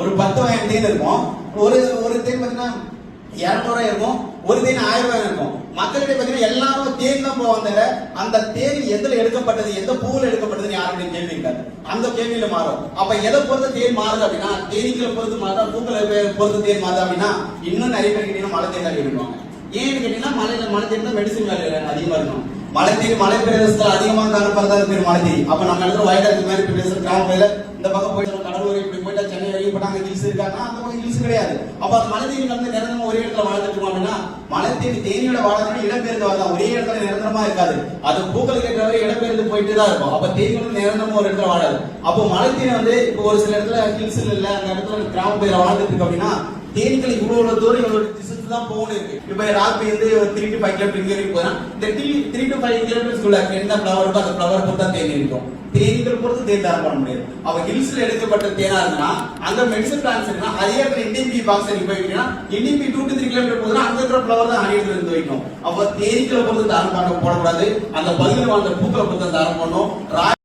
ஒரு 10,000 தேன் இருக்கும். ஒரு தேன் பாத்தீங்கன்னா 200 இருக்கும், ஒரு தேன் 1000 இருக்கும். மக்கள்கிட்ட பாத்தீங்கன்னா எல்லாரும் தேன் தான் போவாங்க. அந்த தேன் எதுல எடுக்கப்பட்டது, எந்த பூவில் எடுக்கப்பட்டதுன்னு யாருடைய கேள்வி இருக்காது. அந்த கேள்வியில மாறும். அப்ப எதை பொறுத்த தேன் மாறுது அப்படின்னா, தேனீக்களை பொறுத்து மாறுதா, பூக்களை பொறுத்து தேன் மாறுது அப்படின்னா, இன்னும் நிறைய பேர் கேட்டீங்கன்னா மழை தேன் தான் விடுவாங்க. ஏன்னு கேட்டீங்கன்னா மழை தேன் தான் மெடிசன் வேலை அதிகமா இருக்கும். மழை பிரதேசத்துல அதிகமா காணப்படுறதா பேர் மழை தேடி. அப்ப நம்ம இடத்துல வயதாக்கு மாதிரி பிரதேசம் கிராமத்துல இந்த பக்கம் போயிட்டு கடலூர் இப்படி போயிட்டா சென்னை வரைக்கும் போட்டா அங்க ஹில்ஸ் இருக்காங்கன்னா அந்த பக்கம் ஹில்ஸ் கிடையாது. அப்ப அந்த மழை தேடி வந்து நிரந்தரமா ஒரே இடத்துல வாழ்ந்துட்டு அப்படின்னா, மழை தேடி தேனியோட வாழறதுன்னா இடம்பெயர்ந்து வாழலாம், ஒரே இடத்துல நிரந்தரமா இருக்காது. அது பூக்கள் கேட்டவரை இடம்பெயர்ந்து போயிட்டு தான் இருக்கும். அப்ப தேனிகளும் நிரந்தரமா ஒரு இடத்துல வாழாது. அப்போ மழை தேனி வந்து இப்போ ஒரு சில இடத்துல ஹில்ஸ் இல்ல, அந்த இடத்துல கிராம பகுதியில வாழ்ந்துட்டு இருக்கு அப்படின்னா, தேனீக்கள் இவ்வளவு தூரம் இவ்வளவு டிஸ்டன்ஸ் தான் போகணும் இருக்கு. இப்ப ராப்பி வந்து 3 to 5 கிலோமீட்டர் இங்க இருக்கு போனா, இந்த 3 to 5 கிலோமீட்டர்ஸ்க்குள்ள எந்த ஃபிளவர் இருக்கோ அந்த ஃபிளவர் பொறுத்து தான் தேன் இருக்கும். தேனீக்கள் பொறுத்து தேன் தரம் பண்ண முடியாது. அப்ப ஹில்ஸ்ல எடுக்கப்பட்ட தேனா இருந்தா அங்க மெடிசன் பிளான்ஸ் இருக்குன்னா அதே இடத்துல NDP பாக்ஸ் நீ போயிட்டீங்கன்னா NDP 2 to 3 கிலோமீட்டர் போதுன்னா அங்க இருக்கிற ஃபிளவர் தான் அடியில இருந்து வைக்கும். அப்ப தேனீக்களை பொறுத்து தரம் பண்ண போடக்கூடாது, அந்த பகுதியில் வாழ்ந்த பூக்களை பொறுத்து தரம் பண்ணும்.